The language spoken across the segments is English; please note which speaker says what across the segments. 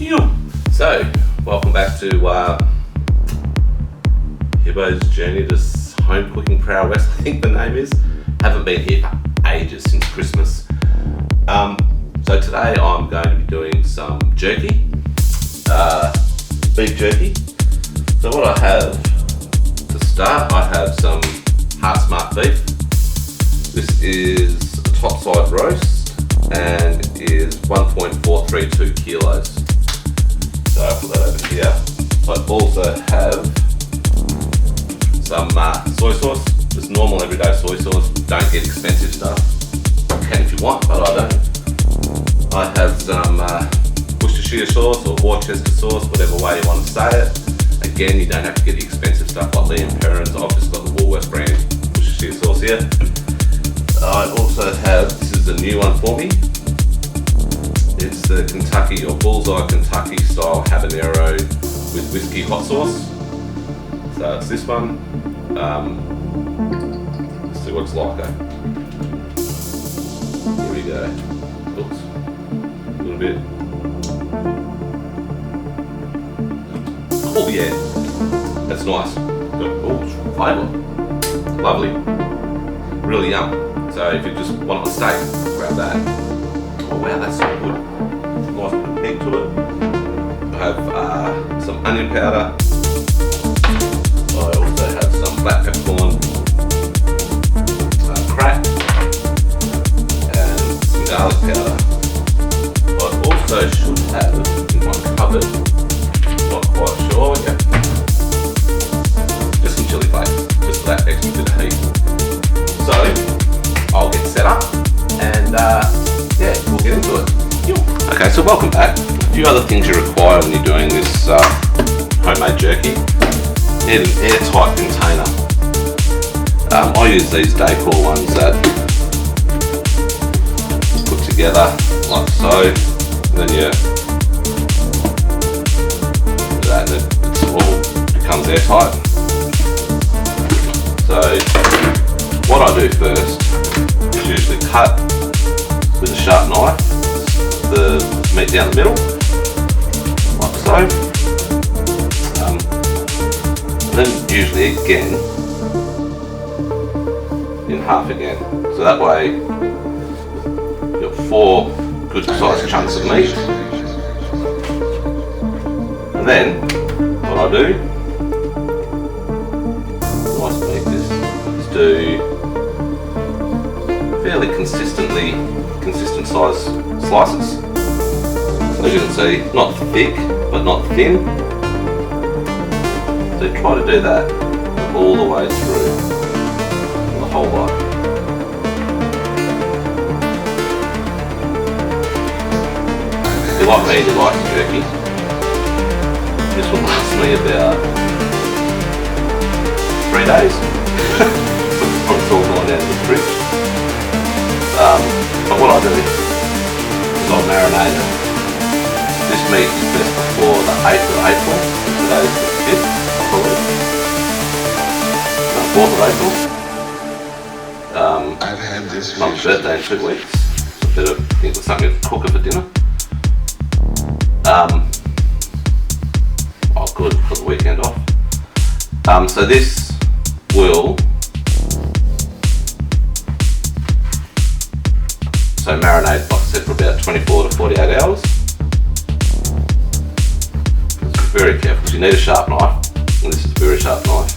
Speaker 1: So, welcome back to Hibbo's Journey to Home Cooking Prowess, I think the name is. Haven't been here for ages, since Christmas. So today I'm going to be doing some jerky, beef jerky. So what I have to start, I have some Heart Smart beef. This is a top side roast and is 1.432 kilos. So I'll put that over here. I also have some soy sauce, just normal everyday soy sauce. Don't get expensive stuff. You can if you want, but I don't. I have some Worcestershire sauce or Worcester sauce, whatever way you want to say it. Again, you don't have to get the expensive stuff like Lee & Perrins. I've just got the Woolworths brand Worcestershire sauce here. I also have, this is a new one for me. It's the Kentucky or Bullseye Kentucky style habanero with whiskey hot sauce. So it's this one. Let's see what it's like. Here we go. Oops. A little bit. Oh yeah, that's nice. Oh, flavour. Lovely. Really yum. So if you just want it on steak, grab that. Oh wow, that's so good. Nice bit of meat to it. I have some onion powder. I also have some black peppercorn, crack, and some garlic powder. I also should have in my cupboard, not quite sure yet, just some chili flakes, just for that extra bit of heat. So I'll get set up and yeah, we'll get into it. Okay, so welcome back. A few other things you require when you're doing this homemade jerky. Need an airtight container. I use these decor ones that put together like so, and then you do that and it all becomes airtight. So what I do first is usually cut with a sharp knife the meat down the middle, like so. Then usually again in half again. So that way you've got 4 good sized chunks of meat. And then what I do, nice meat, is do fairly consistent size slices. So as you can see, not thick but not thin. So try to do that all the way through the whole lot. If you're like me, you like jerky. This will last me about 3 days. It's all gone down to the fridge. But what I do is I marinate it. This meat is best before the 8th of April. Today's the 5th. 4th of April.
Speaker 2: I've had this
Speaker 1: Mum's birthday in 2 weeks. So a bit of think of something to cook her for dinner. Oh good, for the weekend off. So this will marinate, like I said, for about 24 to 48 hours. Be very careful because you need a sharp knife, and this is a very sharp knife.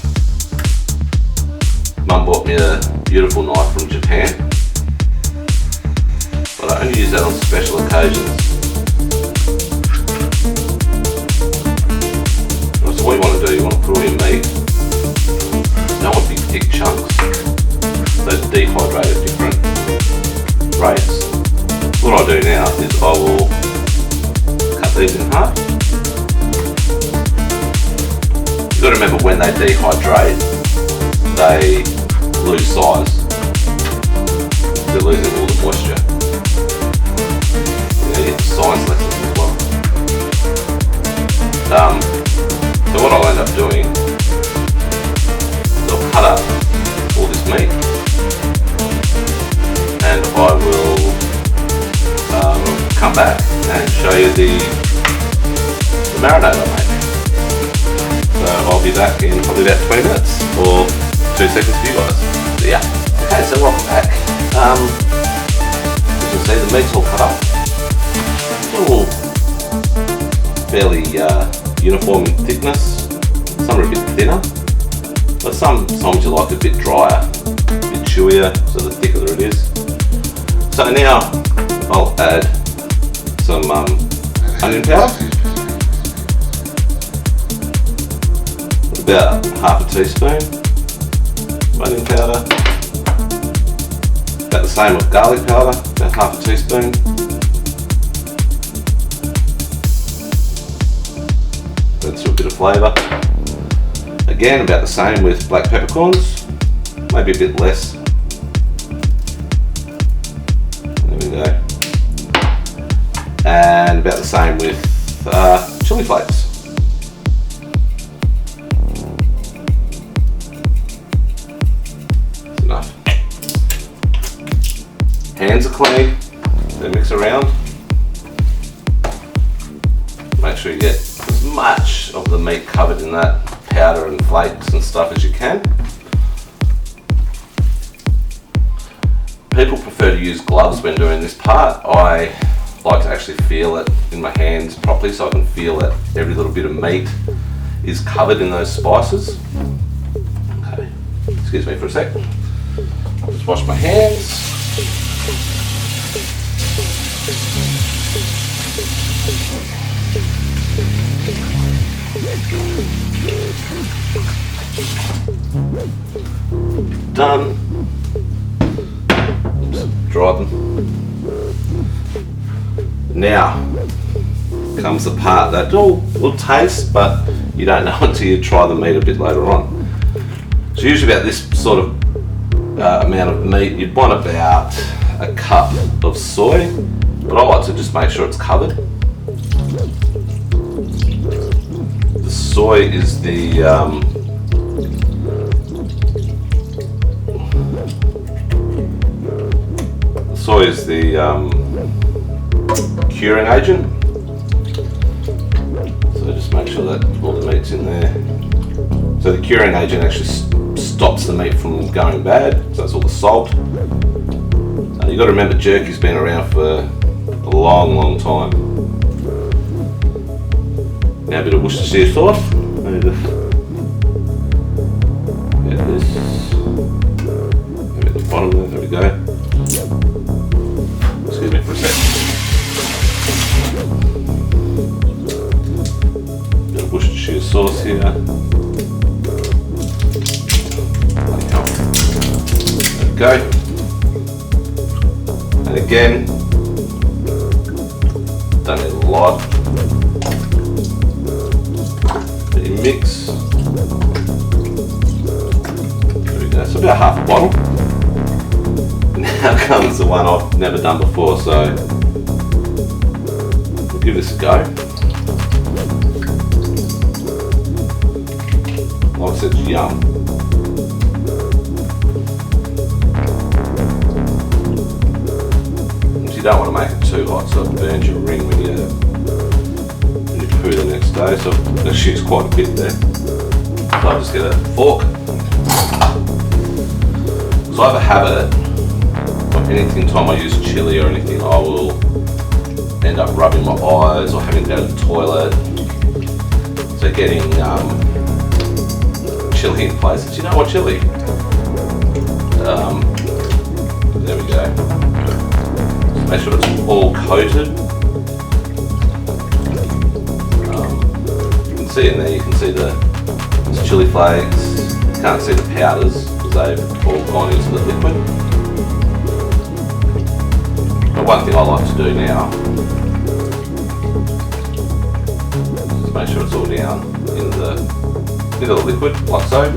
Speaker 1: Mum bought me a beautiful knife from Japan, but I only use that on special occasions. So what you want to do, you want to put all your meat. You don't want big thick chunks. Those dehydrate at different rates. What I do now is I will cut these in half. You've got to remember when they dehydrate, they lose size. They're losing all the moisture. Yeah, science lessons as well. So what I'll end up doing is I'll cut up all this meat and I will come back and show you the the marinade I make. So I'll be back in probably about 20 minutes or 2 seconds for you guys. So yeah. Okay, so welcome back. As you can see, the meat's all cut up. All fairly uniform in thickness. Some are a bit thinner, but sometimes you like a bit drier, a bit chewier, so the thicker it is. So now I'll add some onion powder. About half a teaspoon of onion powder. About the same with garlic powder, about half a teaspoon. That's a bit of flavour. Again, about the same with black peppercorns, maybe a bit less. There we go. And about the same with chili flakes. That's enough. Hands are clean, then mix around. Make sure you get as much of the meat covered in that powder and flakes and stuff as you can. People prefer to use gloves when doing this part. I like to actually feel it in my hands properly so I can feel that every little bit of meat is covered in those spices. Okay, excuse me for a sec. I'll just wash my hands. Done. Oops, dry them. Now comes the part that will taste, but you don't know until you try the meat a bit later on. So usually about this sort of amount of meat, you'd want about a cup of soy, but I like to just make sure it's covered. The soy is the curing agent. So just make sure that all the meat's in there. So the curing agent actually stops the meat from going bad, so that's all the salt. You've got to remember jerky's been around for a long time. Now a bit of Worcestershire sauce. Let me just get this. Maybe at the bottom there we go. Excuse me for a sec. Bit of Worcestershire sauce here. There we go. And again, don't need a lot. Let you mix. There we go. So about half a bottle. Now comes the one I've never done before, so we'll give this a go. Like I said, it's yum. You don't want to make it too hot so it burns your ring when you poo the next day, so it shoots quite a bit there. So I'll just get a fork. So I have a habit, anything time I use chili or anything, I will end up rubbing my eyes or having to go to the toilet. So getting chili in places. Do you know what chili? There we go. Make sure it's all coated. You can see in there, you can see the chili flakes. You can't see the powders because they've all gone into the liquid. But one thing I like to do now is make sure it's all down into the liquid, like so.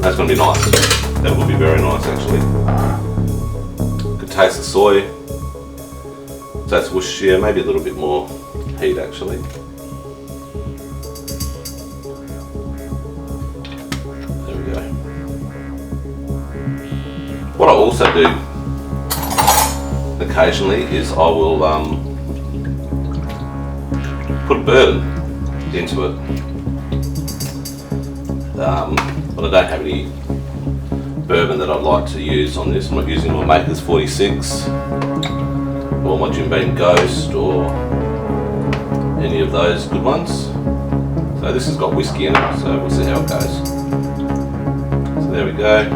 Speaker 1: That's going to be nice. That will be very nice actually. Could taste the soy. So that's Worcestershire, maybe a little bit more heat actually. There we go. What I also do occasionally is I will put bourbon into it. But I don't have any bourbon that I'd like to use on this. I'm not using my Maker's 46 or my Jim Beam Ghost or any of those good ones. So this has got whiskey in it, so we'll see how it goes. So there we go,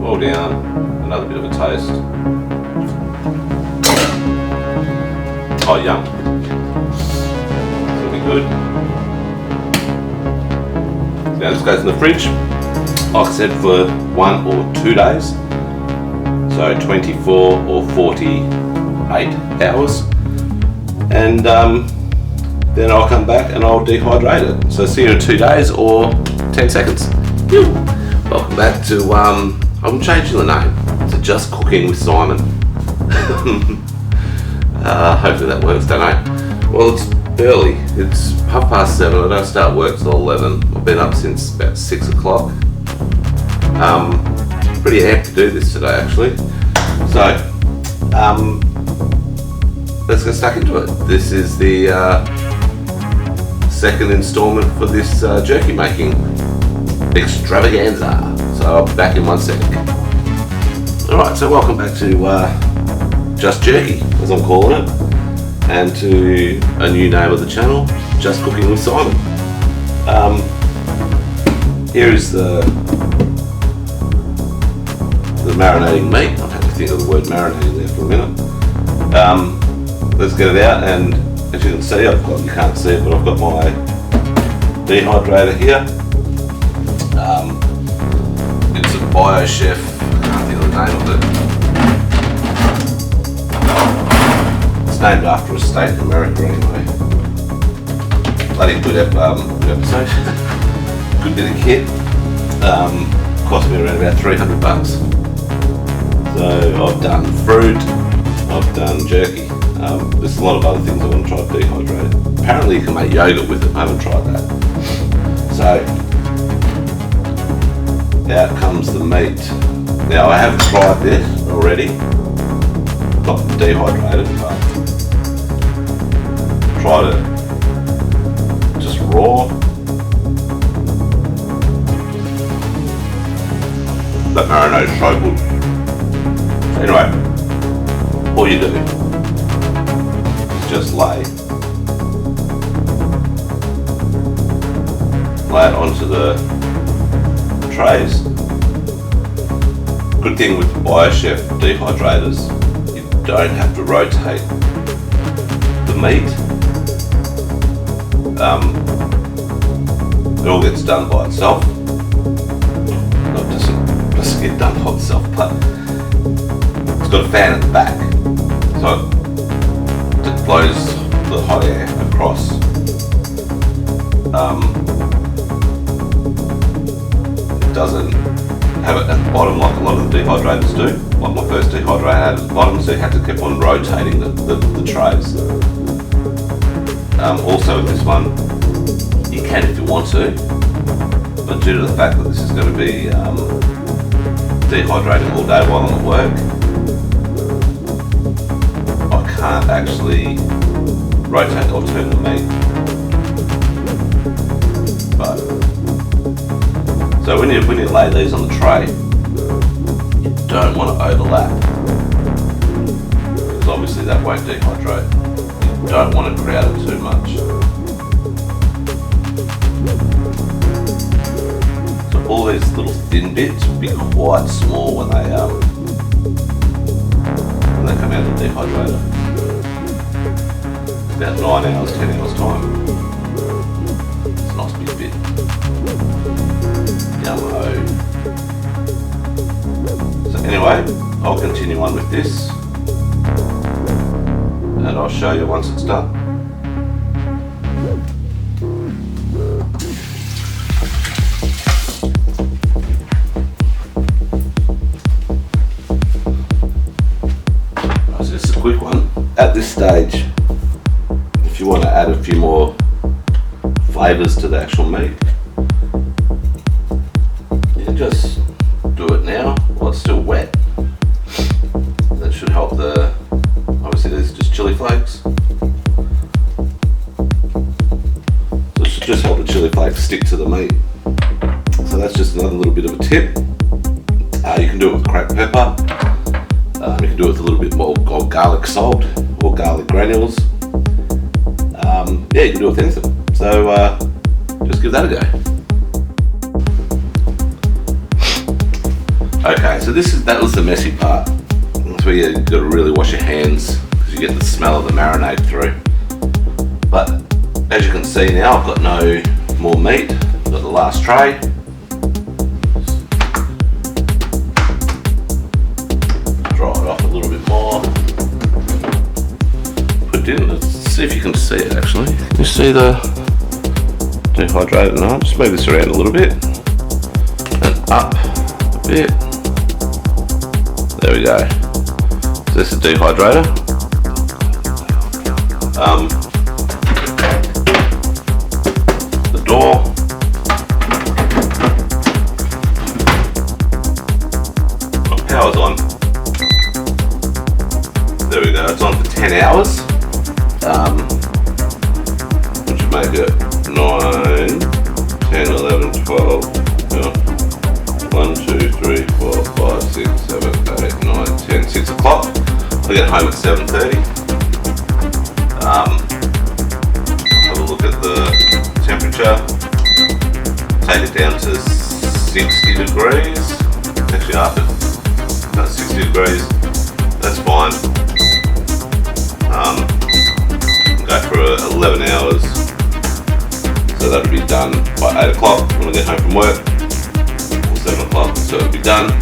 Speaker 1: all down, another bit of a taste. Oh, yum. It'll be good. Now this goes in the fridge, like I said, for 1 or 2 days. So 24 or 48 hours. And then I'll come back and I'll dehydrate it. So see you in 2 days or 10 seconds. Welcome back to, I'm changing the name to Just Cooking with Simon. Hopefully that works, don't know. Well, it's early. It's 7:30. I don't start work till 11. I've been up since about 6 o'clock. Pretty amped to do this today, actually. So, let's get stuck into it. This is the second installment for this jerky making extravaganza. So I'll be back in 1 sec. Alright, so welcome back to Just Jerky, as I'm calling it, and to a new name of the channel, Just Cooking with Simon. Here is the marinating meat. I've had to think of the word marinating there for a minute. Let's get it out, and as you can see, you can't see it, but I've got my dehydrator here. It's a BioChef, I can't think of the name of it. It's named after a state in America anyway. Bloody good episode. Good bit of kit. Cost me around about $300. So I've done fruit, I've done jerky. There's a lot of other things I want to try to dehydrate. Apparently you can make yogurt with it, I haven't tried that. So, out comes the meat. Now I have tried this already, not dehydrated, but tried it just raw. That marinade is so good. Anyway, all you do is just lay it onto the trays. Good thing with BioChef dehydrators, you don't have to rotate the meat. It all gets done by itself. Not just get done by itself, but it's got a fan at the back, so it blows the hot air across. It doesn't have it at the bottom like a lot of the dehydrators do. Like my first dehydrator had it at the bottom, so you had to keep on rotating the trays. Also with this one, you can if you want to, but due to the fact that this is going to be dehydrating all day while I'm at work, I can't actually rotate or turn the meat. But so when you lay these on the tray, you don't want to overlap, because obviously that won't dehydrate. You don't want to crowd it too much. So all these little thin bits will be quite small when they come out of the dehydrator. About 9 hours, 10 hours time. It's a nice big bit. Yum-ho. So anyway, I'll continue on with this, and I'll show you once it's done. So just a quick one. At this stage, if you want to add a few more flavours to the actual meat, you just do it now while it's still wet. That should help the basically it's just chili flakes. So it should just help the chili flakes stick to the meat. So that's just another little bit of a tip. You can do it with cracked pepper. You can do it with a little bit more garlic salt or garlic granules. Yeah, you can do it with anything. So just give that a go. Okay, so that was the messy part. That's where you got to really wash your hands because you get the smell of the marinade through. But as you can see now, I've got no more meat. I've got the last tray. Dry it off a little bit more. Put it in. Let's see if you can see it actually. Can you see the dehydrated? No, just move this around a little bit and up a bit. There we go. So this is a dehydrator. The door. My power's on. There we go. It's on for 10 hours. Which would make it 9, 10, 11, 12. 1, 2, 3, 4, 5, 6, 7, 8, 9, 10, 6 o'clock. I get home at 7:30. Have a look at the temperature. Take it down to 60 degrees. Actually up at about 60 degrees. That's fine. Go for 11 hours. So that'll be done by 8 o'clock when I get home from work. 7 o'clock, so it'll be done.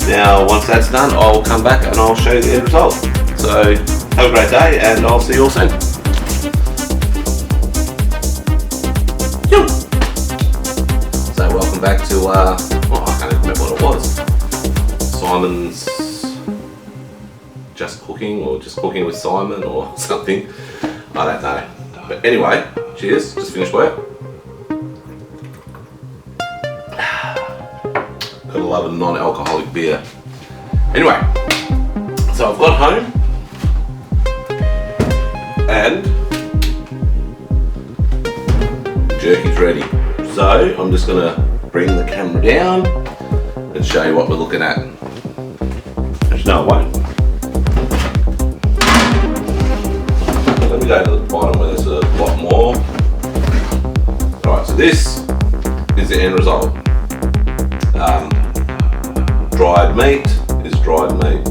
Speaker 1: Now, once that's done, I'll come back and I'll show you the end result. So, have a great day, and I'll see you all soon. So, welcome back to, I can't even remember what it was. Simon's Just Cooking, or Just Cooking with Simon, or something. I don't know. But anyway, cheers, just finished work. Gotta love a non-alcoholic beer. Anyway, so I've got home and jerky's ready. So I'm just gonna bring the camera down and show you what we're looking at. Actually, no, I won't. Let me go to the bottom where there's a lot more. Alright, so this is the end result. Dried meat is dried meat.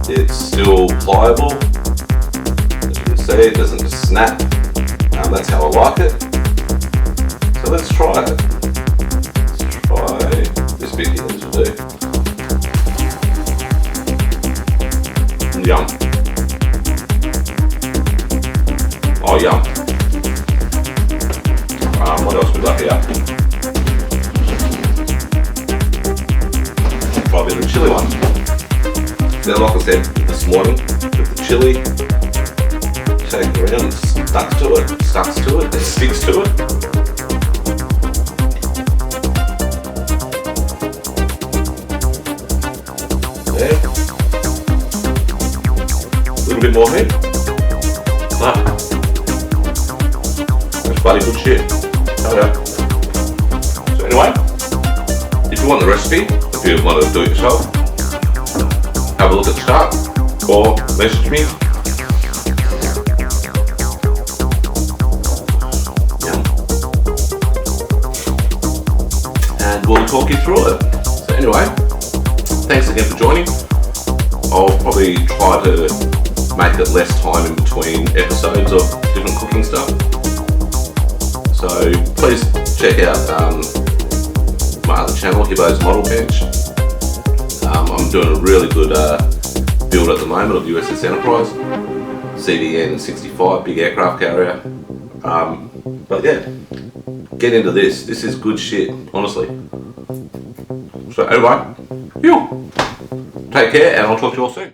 Speaker 1: It's still pliable. As you can see, it doesn't just snap. That's how I like it. So let's try it. Let's try this bit here. This will do. Yum. Oh, yum. What else we got here? Probably the chili one. Now, like I said this morning, with the chili, take it around, it sticks to it, it sticks to it. There. A little bit more heat. That's bloody good shit. Okay. So anyway, if you want the recipe, if you want to do it yourself, have a look at the start or message me. And we'll talk you through it. So anyway, thanks again for joining. I'll probably try to make it less time in between episodes of different cooking stuff. So please check out my other channel, Hibbo's Model Bench. I'm doing a really good build at the moment of USS Enterprise, CVN 65, big aircraft carrier. But yeah, get into this. This is good shit, honestly. So anyway, take care, and I'll talk to you all soon.